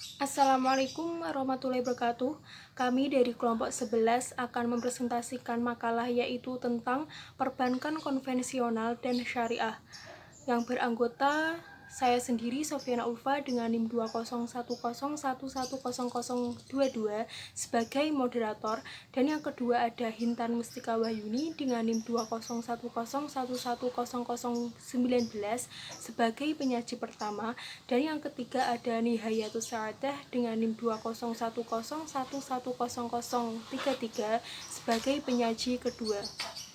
Assalamualaikum warahmatullahi wabarakatuh. Kami dari kelompok 11 akan mempresentasikan makalah yaitu tentang perbankan konvensional dan syariah yang beranggota saya sendiri Sofiana Ulfa dengan NIM 20101100022 sebagai moderator, dan yang kedua ada Hintan Mustika Wahyuni dengan NIM 20101100019 sebagai penyaji pertama, dan yang ketiga ada Nihayatus Sa'adah dengan NIM 20101100033 sebagai penyaji kedua.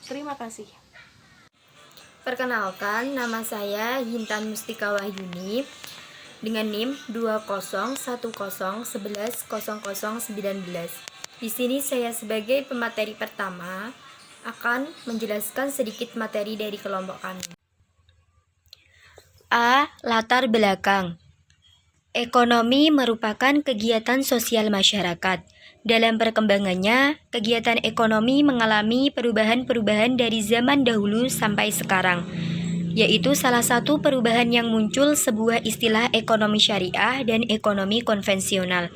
Terima kasih. Perkenalkan, nama saya Hintan Mustika Wahyuni dengan NIM 20101110019. Di sini saya sebagai pemateri pertama akan menjelaskan sedikit materi dari kelompok kami. A. Latar belakang. Ekonomi merupakan kegiatan sosial masyarakat. Dalam perkembangannya, kegiatan ekonomi mengalami perubahan-perubahan dari zaman dahulu sampai sekarang, yaitu salah satu perubahan yang muncul sebuah istilah ekonomi syariah dan ekonomi konvensional.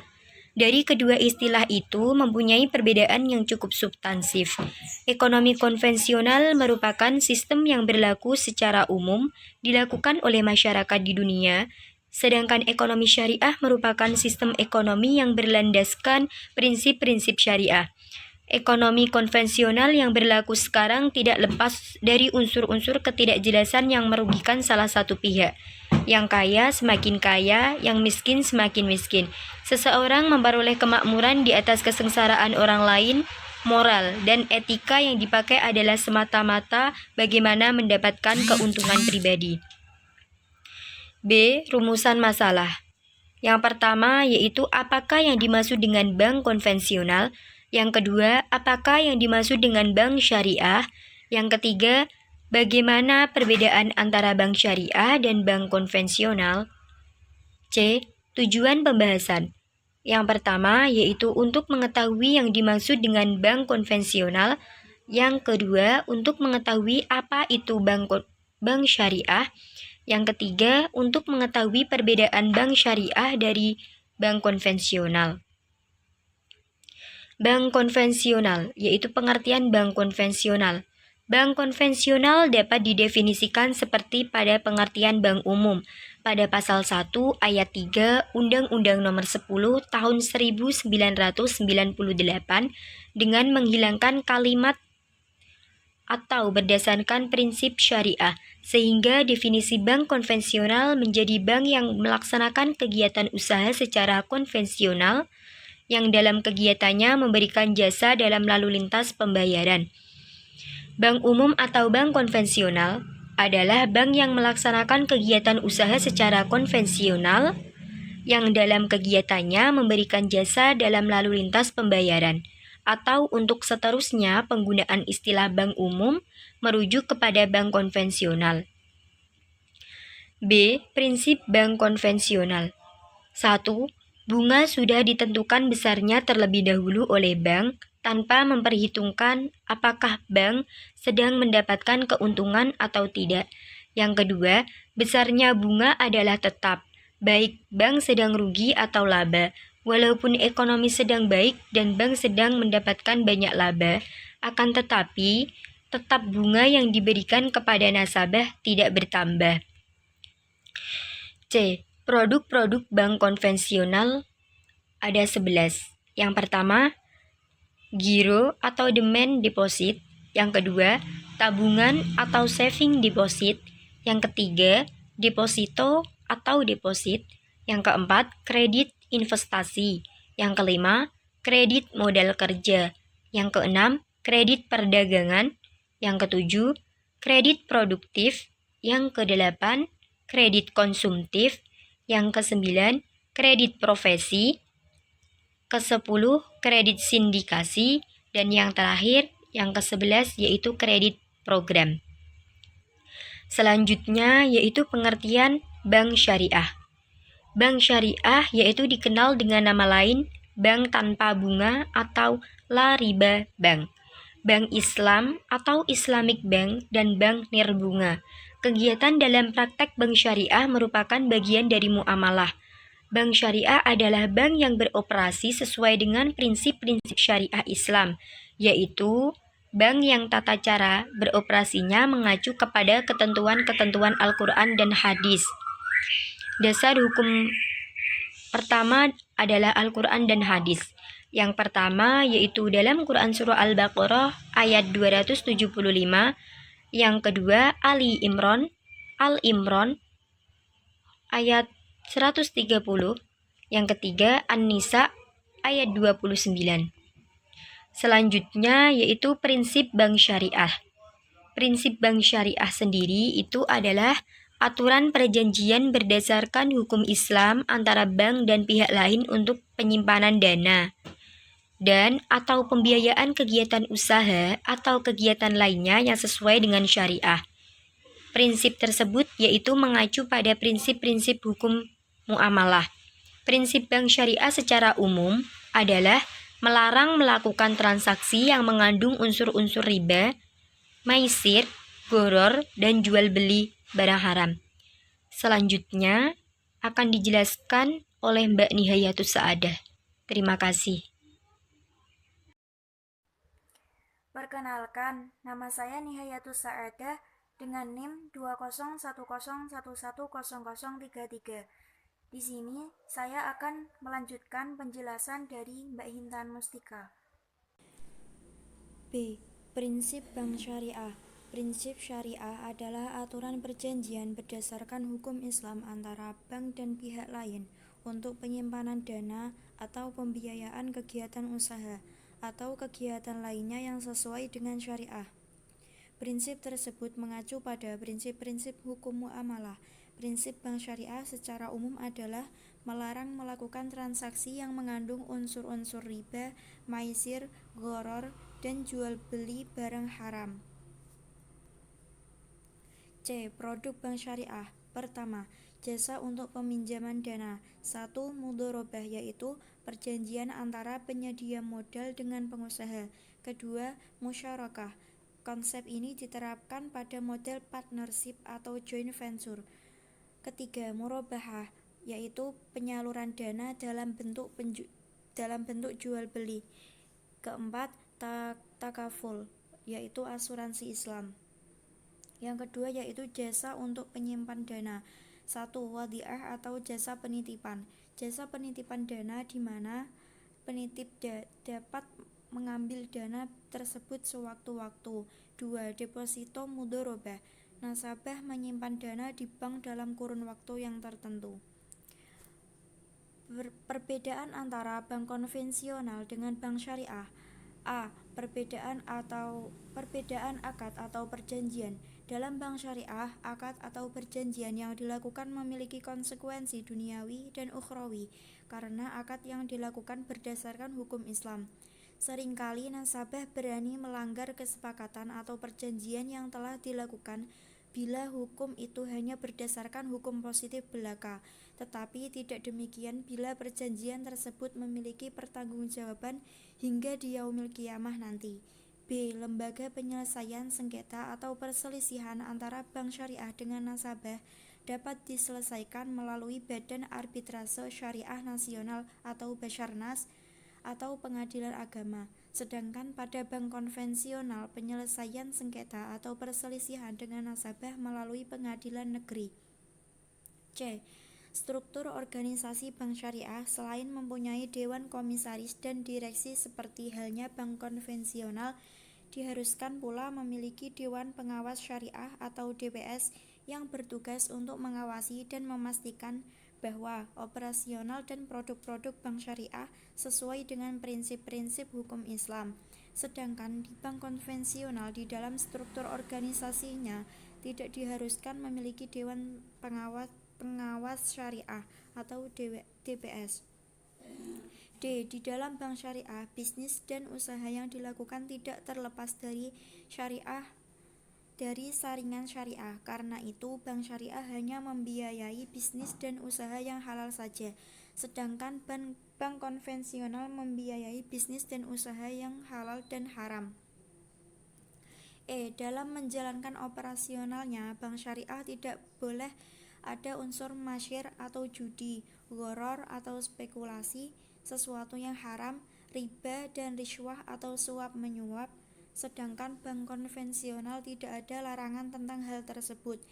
Dari kedua istilah itu mempunyai perbedaan yang cukup substansif. Ekonomi konvensional merupakan sistem yang berlaku secara umum dilakukan oleh masyarakat di dunia, sedangkan ekonomi syariah merupakan sistem ekonomi yang berlandaskan prinsip-prinsip syariah. Ekonomi konvensional yang berlaku sekarang tidak lepas dari unsur-unsur ketidakjelasan yang merugikan salah satu pihak. Yang kaya semakin kaya, yang miskin semakin miskin. Seseorang memperoleh kemakmuran di atas kesengsaraan orang lain. Moral dan etika yang dipakai adalah semata-mata bagaimana mendapatkan keuntungan pribadi. B. Rumusan masalah. Yang pertama yaitu apakah yang dimaksud dengan bank konvensional. Yang kedua, apakah yang dimaksud dengan bank syariah. Yang ketiga, bagaimana perbedaan antara bank syariah dan bank konvensional. C. Tujuan pembahasan. Yang pertama yaitu untuk mengetahui yang dimaksud dengan bank konvensional. Yang kedua, untuk mengetahui apa itu bank syariah. Yang ketiga, untuk mengetahui perbedaan bank syariah dari bank konvensional. Bank konvensional, yaitu pengertian bank konvensional. Bank konvensional dapat didefinisikan seperti pada pengertian bank umum pada pasal 1 ayat 3 Undang-Undang Nomor 10 Tahun 1998 dengan menghilangkan kalimat atau berdasarkan prinsip syariah, sehingga definisi bank konvensional menjadi bank yang melaksanakan kegiatan usaha secara konvensional, yang dalam kegiatannya memberikan jasa dalam lalu lintas pembayaran. Bank umum atau bank konvensional adalah bank yang melaksanakan kegiatan usaha secara konvensional, yang dalam kegiatannya memberikan jasa dalam lalu lintas pembayaran. Atau untuk seterusnya penggunaan istilah bank umum merujuk kepada bank konvensional. B. Prinsip bank konvensional. 1. Bunga sudah ditentukan besarnya terlebih dahulu oleh bank tanpa memperhitungkan apakah bank sedang mendapatkan keuntungan atau tidak. Yang kedua, besarnya bunga adalah tetap, baik bank sedang rugi atau laba. Walaupun ekonomi sedang baik dan bank sedang mendapatkan banyak laba, akan tetapi tetap bunga yang diberikan kepada nasabah tidak bertambah. C. Produk-produk bank konvensional ada 11. Yang pertama, giro atau demand deposit. Yang kedua, tabungan atau saving deposit. Yang ketiga, deposito atau deposit. Yang keempat, kredit investasi. Yang kelima, kredit modal kerja. Yang keenam, kredit perdagangan. Yang ketujuh, kredit produktif. Yang kedelapan, kredit konsumtif. Yang kesembilan, kredit profesi. Kesepuluh, kredit sindikasi. Dan yang terakhir, yang ke-11 yaitu kredit program. Selanjutnya yaitu pengertian bank syariah. Bank syariah yaitu dikenal dengan nama lain bank tanpa bunga atau la riba bank, bank Islam atau Islamic Bank, dan bank nirbunga. Kegiatan dalam praktek bank syariah merupakan bagian dari muamalah. Bank syariah adalah bank yang beroperasi sesuai dengan prinsip-prinsip syariah Islam, yaitu bank yang tata cara beroperasinya mengacu kepada ketentuan-ketentuan Al-Quran dan hadis. Dasar hukum pertama adalah Al-Quran dan hadis. Yang pertama yaitu dalam Quran Surah Al-Baqarah ayat 275, yang kedua Al-Imran ayat 130, yang ketiga An-Nisa ayat 29. Selanjutnya yaitu prinsip bank syariah. Prinsip bank syariah sendiri itu adalah aturan perjanjian berdasarkan hukum Islam antara bank dan pihak lain untuk penyimpanan dana dan atau pembiayaan kegiatan usaha atau kegiatan lainnya yang sesuai dengan syariah. Prinsip tersebut yaitu mengacu pada prinsip-prinsip hukum muamalah. Prinsip bank syariah secara umum adalah melarang melakukan transaksi yang mengandung unsur-unsur riba, maisir, gharar, dan jual beli barang haram. Selanjutnya akan dijelaskan oleh Mbak Nihayatus Saadah. Terima kasih. Perkenalkan, nama saya Nihayatus Saadah dengan NIM 20101110033. Di sini saya akan melanjutkan penjelasan dari Mbak Hintan Mustika. B. Prinsip bank syariah. Prinsip syariah adalah aturan perjanjian berdasarkan hukum Islam antara bank dan pihak lain untuk penyimpanan dana atau pembiayaan kegiatan usaha atau kegiatan lainnya yang sesuai dengan syariah. Prinsip tersebut mengacu pada prinsip-prinsip hukum muamalah. Prinsip bank syariah secara umum adalah melarang melakukan transaksi yang mengandung unsur-unsur riba, maisir, gharar, dan jual beli barang haram. C. Produk bank syariah. Pertama, jasa untuk peminjaman dana. 1. Mudharabah, yaitu perjanjian antara penyedia modal dengan pengusaha. Kedua, musyarakah. Konsep ini diterapkan pada model partnership atau joint venture. Ketiga, murabahah, yaitu penyaluran dana dalam bentuk jual beli. Keempat, takaful, yaitu asuransi Islam. Yang kedua yaitu jasa untuk penyimpan dana. 1. Wadiah atau jasa penitipan. Jasa penitipan dana di mana penitip dapat mengambil dana tersebut sewaktu-waktu. 2. Deposito mudharabah. Nasabah menyimpan dana di bank dalam kurun waktu yang tertentu. Perbedaan antara bank konvensional dengan bank syariah. A. Perbedaan akad atau perjanjian. Dalam bank syariah, akad atau perjanjian yang dilakukan memiliki konsekuensi duniawi dan ukhrawi karena akad yang dilakukan berdasarkan hukum Islam. Seringkali nasabah berani melanggar kesepakatan atau perjanjian yang telah dilakukan bila hukum itu hanya berdasarkan hukum positif belaka, tetapi tidak demikian bila perjanjian tersebut memiliki pertanggungjawaban hingga di yaumil qiyamah nanti. B. Lembaga penyelesaian sengketa atau perselisihan antara bank syariah dengan nasabah dapat diselesaikan melalui Badan Arbitrase Syariah Nasional atau Basarnas atau pengadilan agama. Sedangkan pada bank konvensional, penyelesaian sengketa atau perselisihan dengan nasabah melalui pengadilan negeri. C. Struktur organisasi bank syariah selain mempunyai dewan komisaris dan direksi seperti halnya bank konvensional, diharuskan pula memiliki dewan pengawas syariah atau DPS yang bertugas untuk mengawasi dan memastikan bahwa operasional dan produk-produk bank syariah sesuai dengan prinsip-prinsip hukum Islam. Sedangkan di bank konvensional di dalam struktur organisasinya tidak diharuskan memiliki dewan pengawas syariah atau DPS. D. Di dalam bank syariah, bisnis dan usaha yang dilakukan tidak terlepas dari saringan syariah. Karena itu, bank syariah hanya membiayai bisnis dan usaha yang halal saja, sedangkan bank konvensional membiayai bisnis dan usaha yang halal dan haram. Dalam menjalankan operasionalnya, bank syariah tidak boleh ada unsur masyir atau judi. gharar atau spekulasi, sesuatu yang haram, riba dan riswah atau suap menyuap, sedangkan bank konvensional tidak ada larangan tentang hal tersebut.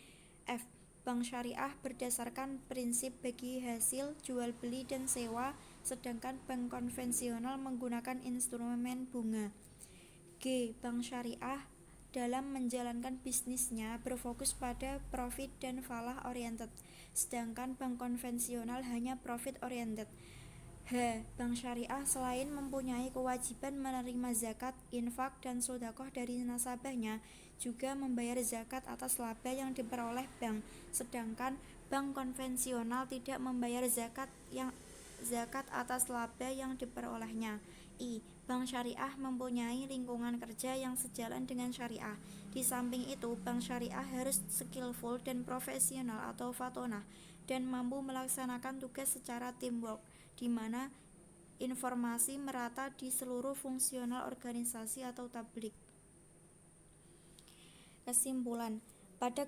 F. Bank syariah berdasarkan prinsip bagi hasil jual beli dan sewa, sedangkan bank konvensional menggunakan instrumen bunga. G. Bank syariah dalam menjalankan bisnisnya berfokus pada profit dan falah oriented, sedangkan bank konvensional hanya profit oriented. H. Bank syariah selain mempunyai kewajiban menerima zakat, infak, dan sedekah dari nasabahnya, juga membayar zakat atas laba yang diperoleh bank, sedangkan bank konvensional tidak membayar zakat atas laba yang diperolehnya. I. Bank syariah mempunyai lingkungan kerja yang sejalan dengan syariah. Di samping itu, bank syariah harus skillful dan profesional atau fatonah, dan mampu melaksanakan tugas secara teamwork, di mana informasi merata di seluruh fungsional organisasi atau tablik. Kesimpulan, pada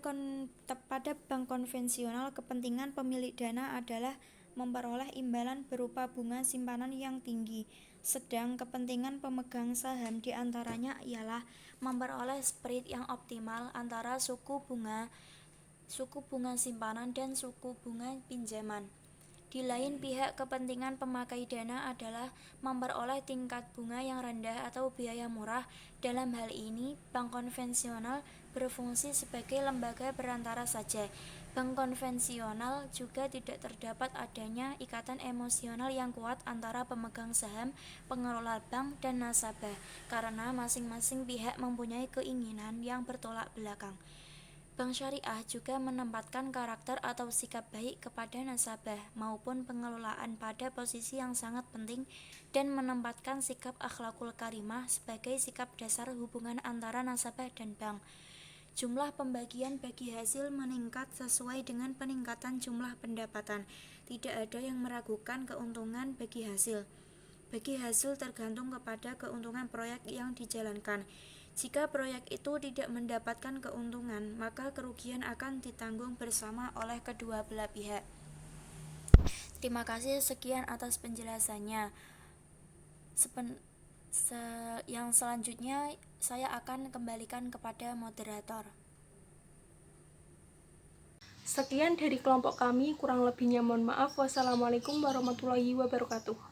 bank konvensional, kepentingan pemilik dana adalah memperoleh imbalan berupa bunga simpanan yang tinggi, sedang kepentingan pemegang saham diantaranya ialah memperoleh spread yang optimal antara suku bunga simpanan dan suku bunga pinjaman. Di lain pihak, kepentingan pemakai dana adalah memperoleh tingkat bunga yang rendah atau biaya murah. Dalam hal ini, bank konvensional berfungsi sebagai lembaga perantara saja. Bank konvensional juga tidak terdapat adanya ikatan emosional yang kuat antara pemegang saham, pengelola bank, dan nasabah, karena masing-masing pihak mempunyai keinginan yang bertolak belakang. Bank syariah juga menempatkan karakter atau sikap baik kepada nasabah maupun pengelolaan pada posisi yang sangat penting, dan menempatkan sikap akhlakul karimah sebagai sikap dasar hubungan antara nasabah dan bank. Jumlah pembagian bagi hasil meningkat sesuai dengan peningkatan jumlah pendapatan. Tidak ada yang meragukan keuntungan bagi hasil. Bagi hasil tergantung kepada keuntungan proyek yang dijalankan. Jika proyek itu tidak mendapatkan keuntungan, maka kerugian akan ditanggung bersama oleh kedua belah pihak. Terima kasih, sekian atas penjelasannya. Yang selanjutnya saya akan kembalikan kepada moderator. Sekian dari kelompok kami, kurang lebihnya mohon maaf. Wassalamualaikum warahmatullahi wabarakatuh.